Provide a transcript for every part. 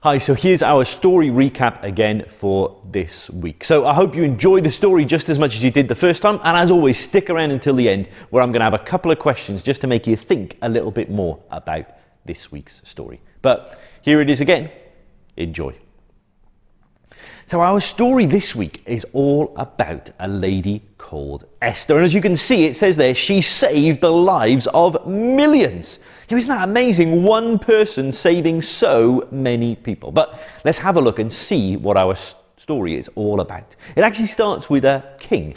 Hi, so here's our story recap again for this week. So I hope you enjoyed the story just as much as you did the first time, and as always, stick around until the end where I'm going to have a couple of questions just to make you think a little bit more about this week's story. But here it is again. Enjoy. So our story this week is all about a lady called Esther, and as you can see, it says there, she saved the lives of millions. Isn't that amazing? One person saving so many people. But let's have a look and see what our story is all about. It actually starts with a king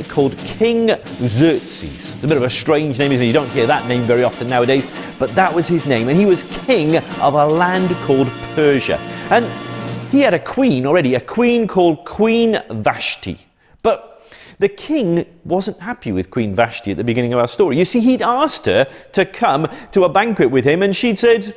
called King Xerxes. It's a bit of a strange name, isn't it? You don't hear that name very often nowadays, but that was his name, and he was king of a land called Persia. And he had a queen already, a queen called Queen Vashti. But the king wasn't happy with Queen Vashti at the beginning of our story. You see, he'd asked her to come to a banquet with him, and she'd said,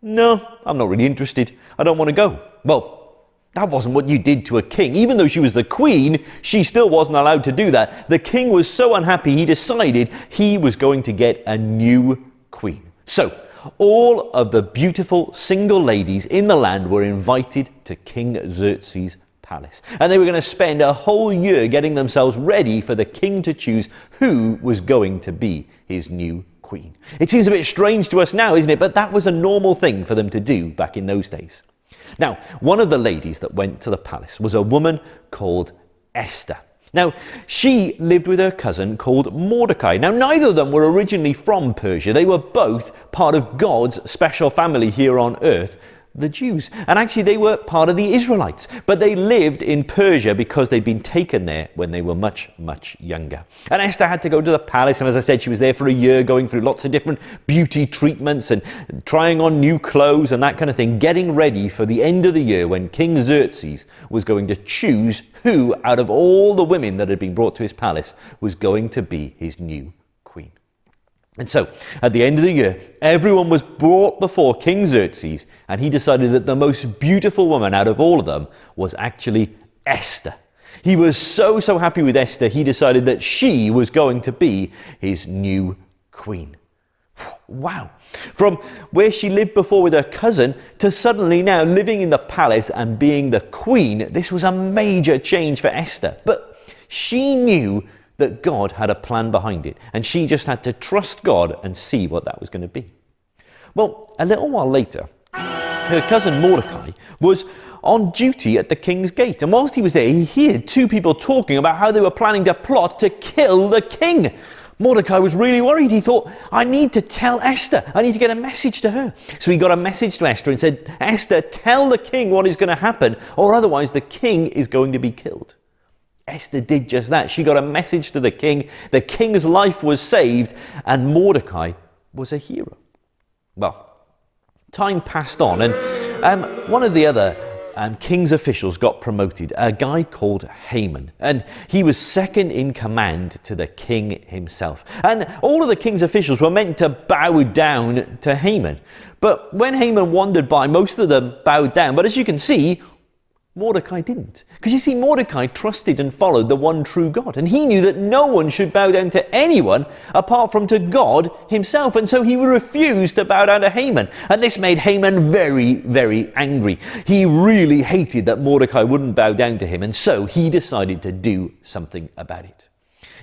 "No, I'm not really interested. I don't want to go." Well, that wasn't what you did to a king. Even though she was the queen, she still wasn't allowed to do that. The king was so unhappy, he decided he was going to get a new queen. So, all of the beautiful single ladies in the land were invited to King Xerxes' palace. And they were going to spend a whole year getting themselves ready for the king to choose who was going to be his new queen. It seems a bit strange to us now, isn't it? But that was a normal thing for them to do back in those days. Now, one of the ladies that went to the palace was a woman called Esther. Now, she lived with her cousin called Mordecai. Now, neither of them were originally from Persia. They were both part of God's special family here on earth, the Jews. And actually, they were part of the Israelites. But they lived in Persia because they'd been taken there when they were much, much younger. And Esther had to go to the palace. And as I said, she was there for a year, going through lots of different beauty treatments and trying on new clothes and that kind of thing, getting ready for the end of the year when King Xerxes was going to choose who, out of all the women that had been brought to his palace, was going to be his new queen. And so, at the end of the year, everyone was brought before King Xerxes, and he decided that the most beautiful woman out of all of them was actually Esther. He was so happy with Esther, he decided that she was going to be his new queen. Wow. From where she lived before with her cousin to suddenly now living in the palace and being the queen, this was a major change for Esther. But she knew that God had a plan behind it, and she just had to trust God and see what that was going to be. Well, a little while later, her cousin Mordecai was on duty at the king's gate, and whilst he was there, he heard two people talking about how they were planning to plot to kill the king. Mordecai was really worried. He thought, I need to tell Esther. I need to get a message to her. So he got a message to Esther and said, Esther, tell the king what is going to happen, or otherwise the king is going to be killed. Esther did just that. She got a message to the king. The king's life was saved, and Mordecai was a hero. Well, time passed on, and one of the other king's officials got promoted, a guy called Haman, and he was second in command to the king himself. And all of the king's officials were meant to bow down to Haman. But when Haman wandered by, most of them bowed down. But as you can see, Mordecai didn't. Because you see, Mordecai trusted and followed the one true God. And he knew that no one should bow down to anyone apart from to God himself. And so he refused to bow down to Haman. And this made Haman very, very angry. He really hated that Mordecai wouldn't bow down to him. And so he decided to do something about it.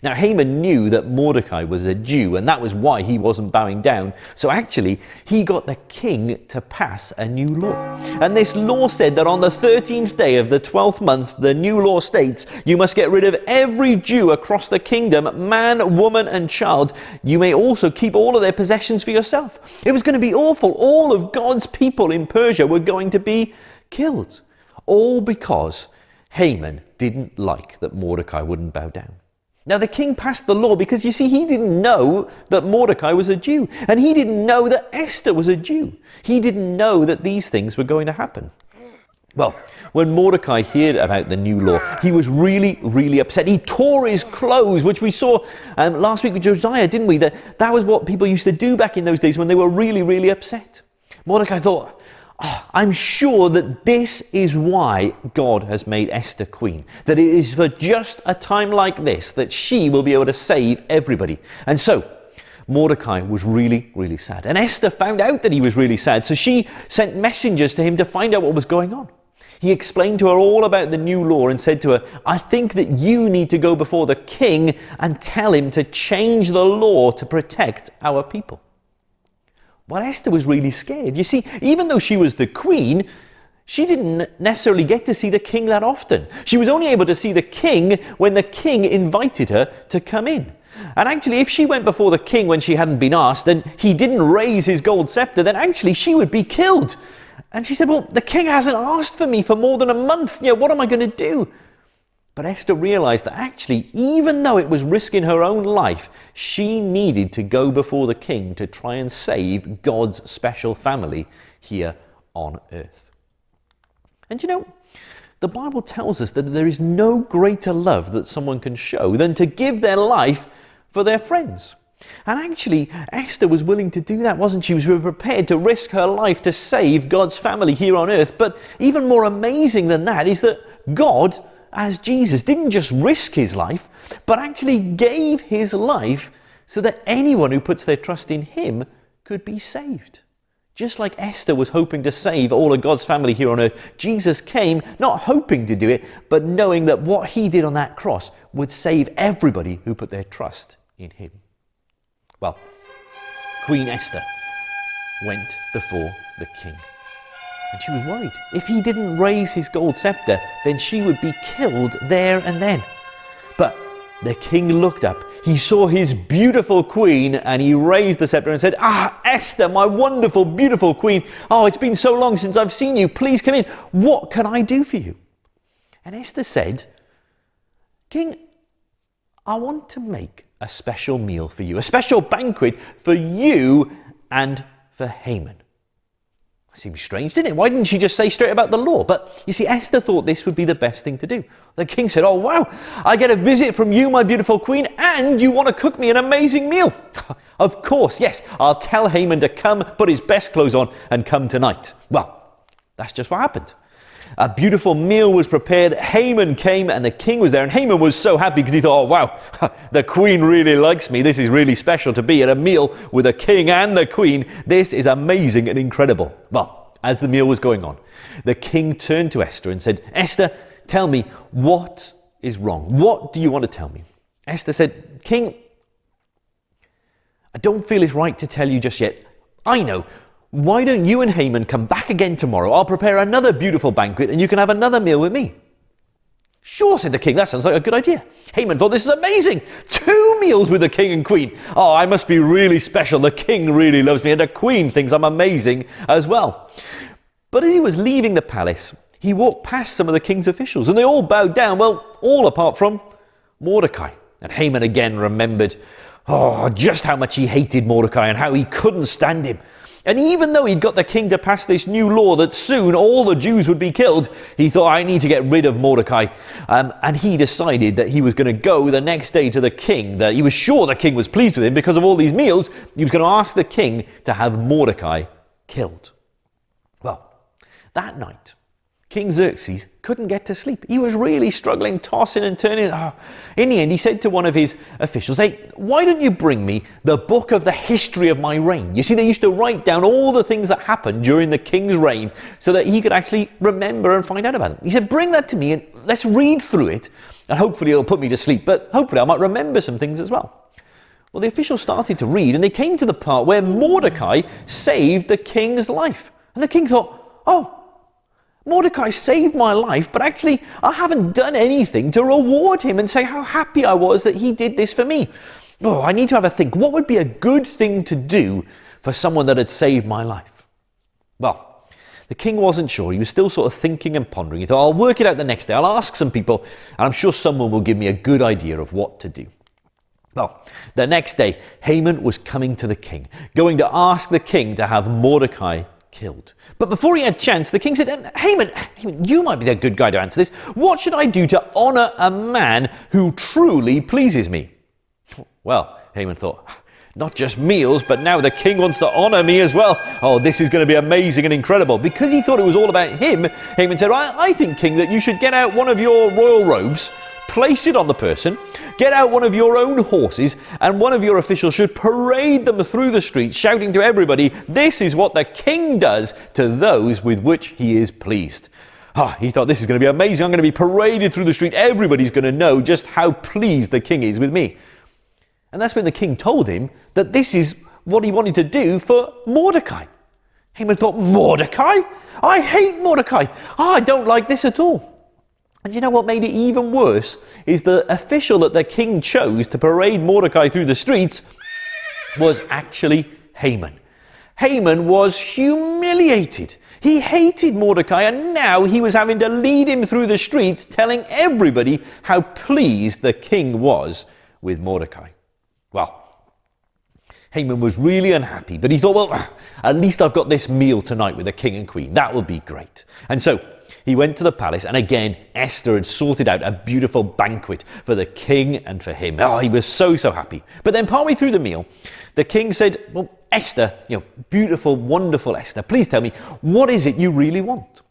Now, Haman knew that Mordecai was a Jew, and that was why he wasn't bowing down. So actually, he got the king to pass a new law. And this law said that on the 13th day of the 12th month, the new law states, you must get rid of every Jew across the kingdom, man, woman, and child. You may also keep all of their possessions for yourself. It was going to be awful. All of God's people in Persia were going to be killed. All because Haman didn't like that Mordecai wouldn't bow down. Now, the king passed the law because, you see, he didn't know that Mordecai was a Jew, and he didn't know that Esther was a Jew. He didn't know that these things were going to happen. Well, when Mordecai heard about the new law, he was really, really upset. He tore his clothes, which we saw last week with Josiah, didn't we? That was what people used to do back in those days when they were really, really upset. Mordecai thought, I'm sure that this is why God has made Esther queen, that it is for just a time like this that she will be able to save everybody. And so Mordecai was really, really sad. And Esther found out that he was really sad, so she sent messengers to him to find out what was going on. He explained to her all about the new law and said to her, I think that you need to go before the king and tell him to change the law to protect our people. Well, Esther was really scared. You see, even though she was the queen, she didn't necessarily get to see the king that often. She was only able to see the king when the king invited her to come in. And actually, if she went before the king when she hadn't been asked and he didn't raise his gold scepter, then actually she would be killed. And she said, well, the king hasn't asked for me for more than a month. What am I going to do? But Esther realized that actually, even though it was risking her own life, she needed to go before the king to try and save God's special family here on earth. And the Bible tells us that there is no greater love that someone can show than to give their life for their friends. And actually, Esther was willing to do that, wasn't she? She was prepared to risk her life to save God's family here on earth. But even more amazing than that is that God, as Jesus, didn't just risk his life, but actually gave his life so that anyone who puts their trust in him could be saved. Just like Esther was hoping to save all of God's family here on earth, Jesus came not hoping to do it, but knowing that what he did on that cross would save everybody who put their trust in him. Well, Queen Esther went before the king. And she was worried. If he didn't raise his gold scepter, then she would be killed there and then. But the king looked up. He saw his beautiful queen and he raised the scepter and said, Esther, my wonderful, beautiful queen. Oh, it's been so long since I've seen you. Please come in. What can I do for you? And Esther said, King, I want to make a special meal for you, a special banquet for you and for Haman. Seems strange, didn't it? Why didn't she just say straight about the law? But you see, Esther thought this would be the best thing to do. The king said, oh wow, I get a visit from you, my beautiful queen, and you want to cook me an amazing meal. Of course, yes, I'll tell Haman to come, put his best clothes on and come tonight. Well, that's just what happened. A beautiful meal was prepared. Haman came and the king was there. And Haman was so happy because he thought, oh, wow, the queen really likes me. This is really special to be at a meal with a king and the queen. This is amazing and incredible. Well, as the meal was going on, the king turned to Esther and said, Esther, tell me, what is wrong? What do you want to tell me? Esther said, King, I don't feel it's right to tell you just yet. I know. Why don't you and Haman come back again tomorrow? I'll prepare another beautiful banquet and you can have another meal with me. Sure, said the king. That sounds like a good idea. Haman thought, this is amazing. 2 meals with the king and queen. Oh, I must be really special. The king really loves me and the queen thinks I'm amazing as well. But as he was leaving the palace, he walked past some of the king's officials and they all bowed down. Well, all apart from Mordecai. And Haman again remembered, just how much he hated Mordecai and how he couldn't stand him. And even though he'd got the king to pass this new law that soon all the Jews would be killed, he thought, I need to get rid of Mordecai. And he decided that he was going to go the next day to the king, that he was sure the king was pleased with him because of all these meals. He was going to ask the king to have Mordecai killed. Well, that night, King Xerxes couldn't get to sleep. He was really struggling, tossing and turning. In the end, he said to one of his officials, hey, why don't you bring me the book of the history of my reign? You see, they used to write down all the things that happened during the king's reign so that he could actually remember and find out about it. He said, bring that to me and let's read through it and hopefully it'll put me to sleep, but hopefully I might remember some things as well. Well, the officials started to read and they came to the part where Mordecai saved the king's life. And the king thought, Mordecai saved my life, but actually I haven't done anything to reward him and say how happy I was that he did this for me. I need to have a think. What would be a good thing to do for someone that had saved my life? Well, the king wasn't sure. He was still sort of thinking and pondering. He thought, I'll work it out the next day. I'll ask some people and I'm sure someone will give me a good idea of what to do. Well, the next day, Haman was coming to the king, going to ask the king to have Mordecai killed. But before he had a chance, the king said, Haman, you might be the good guy to answer this. What should I do to honor a man who truly pleases me? Well, Haman thought, not just meals, but now the king wants to honor me as well. This is going to be amazing and incredible. Because he thought it was all about him, Haman said, I think, king, that you should get out one of your royal robes, place it on the person, get out one of your own horses, and one of your officials should parade them through the streets, shouting to everybody, this is what the king does to those with which he is pleased. He thought, this is going to be amazing. I'm going to be paraded through the street. Everybody's going to know just how pleased the king is with me. And that's when the king told him that this is what he wanted to do for Mordecai. Haman thought, Mordecai? I hate Mordecai. I don't like this at all. And you know what made it even worse is the official that the king chose to parade Mordecai through the streets was actually Haman. Haman was humiliated. He hated Mordecai, and now he was having to lead him through the streets telling everybody how pleased the king was with Mordecai. Well, Haman was really unhappy, but he thought, well, at least I've got this meal tonight with the king and queen. That will be great. And so he went to the palace, and again, Esther had sorted out a beautiful banquet for the king and for him. He was so happy. But then partway through the meal, the king said, well, Esther, beautiful, wonderful Esther, please tell me, what is it you really want?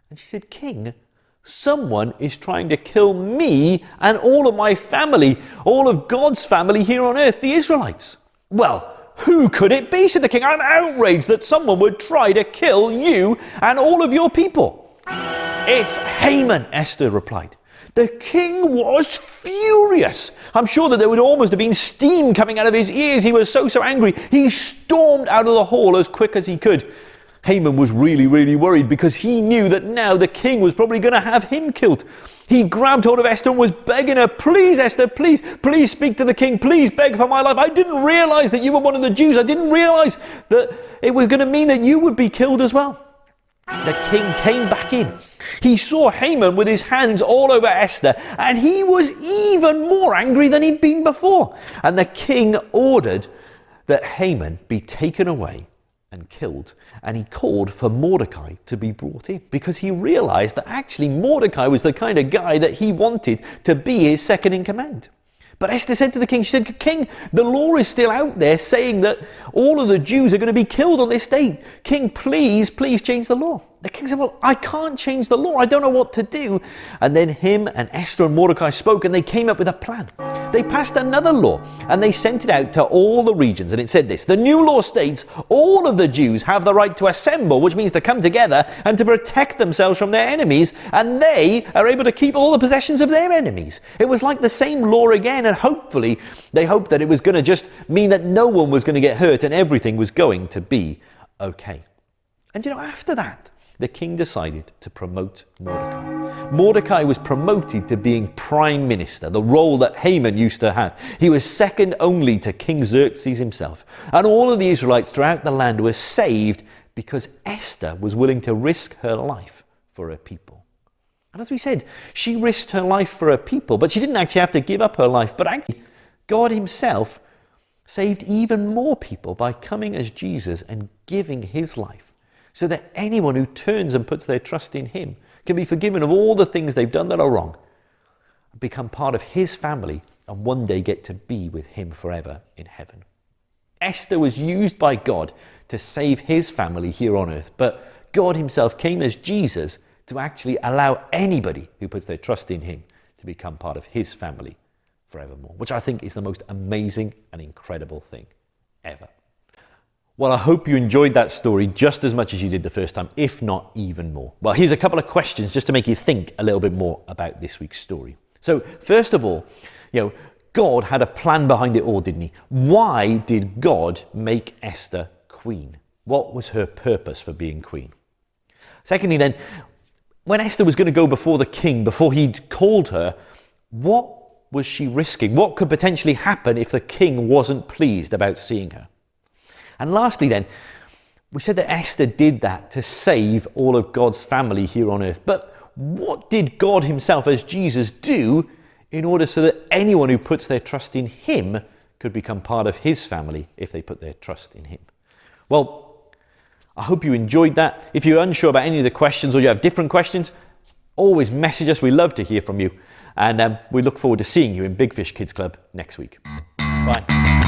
And she said, King, someone is trying to kill me and all of my family, all of God's family here on earth, the Israelites. Well, who could it be, said the king. I'm outraged that someone would try to kill you and all of your people. It's Haman, Esther replied. The king was furious. I'm sure that there would almost have been steam coming out of his ears. He was so angry. He stormed out of the hall as quick as he could. Haman was really worried because he knew that now the king was probably going to have him killed. He grabbed hold of Esther and was begging her, please Esther, please speak to the king. Please beg for my life. I didn't realize that you were one of the Jews. I didn't realize that it was going to mean that you would be killed as well. The king came back in. He saw Haman with his hands all over Esther, and he was even more angry than he'd been before. And the king ordered that Haman be taken away and killed, and he called for Mordecai to be brought in because he realized that actually Mordecai was the kind of guy that he wanted to be his second in command. But Esther said to the king, she said, King, the law is still out there saying that all of the Jews are going to be killed on this day. King, please change the law. The king said, well, I can't change the law. I don't know what to do. And then him and Esther and Mordecai spoke, and they came up with a plan. They passed another law, and they sent it out to all the regions. And it said this, the new law states all of the Jews have the right to assemble, which means to come together and to protect themselves from their enemies. And they are able to keep all the possessions of their enemies. It was like the same law again. And hopefully they hoped that it was going to just mean that no one was going to get hurt and everything was going to be okay. And after that, the king decided to promote Mordecai. Mordecai was promoted to being prime minister, the role that Haman used to have. He was second only to King Xerxes himself. And all of the Israelites throughout the land were saved because Esther was willing to risk her life for her people. And as we said, she risked her life for her people, but she didn't actually have to give up her life. But actually, God himself saved even more people by coming as Jesus and giving his life, so that anyone who turns and puts their trust in him can be forgiven of all the things they've done that are wrong, become part of his family, and one day get to be with him forever in heaven. Esther was used by God to save his family here on earth, but God himself came as Jesus to actually allow anybody who puts their trust in him to become part of his family forevermore, which I think is the most amazing and incredible thing ever. Well, I hope you enjoyed that story just as much as you did the first time, if not even more. Well, here's a couple of questions just to make you think a little bit more about this week's story. So, first of all, God had a plan behind it all, didn't he? Why did God make Esther queen? What was her purpose for being queen? Secondly then, when Esther was going to go before the king, before he'd called her, what was she risking? What could potentially happen if the king wasn't pleased about seeing her? And lastly then, we said that Esther did that to save all of God's family here on earth. But what did God himself as Jesus do in order so that anyone who puts their trust in him could become part of his family if they put their trust in him? Well, I hope you enjoyed that. If you're unsure about any of the questions or you have different questions, always message us. We love to hear from you. And we look forward to seeing you in Big Fish Kids Club next week. Bye.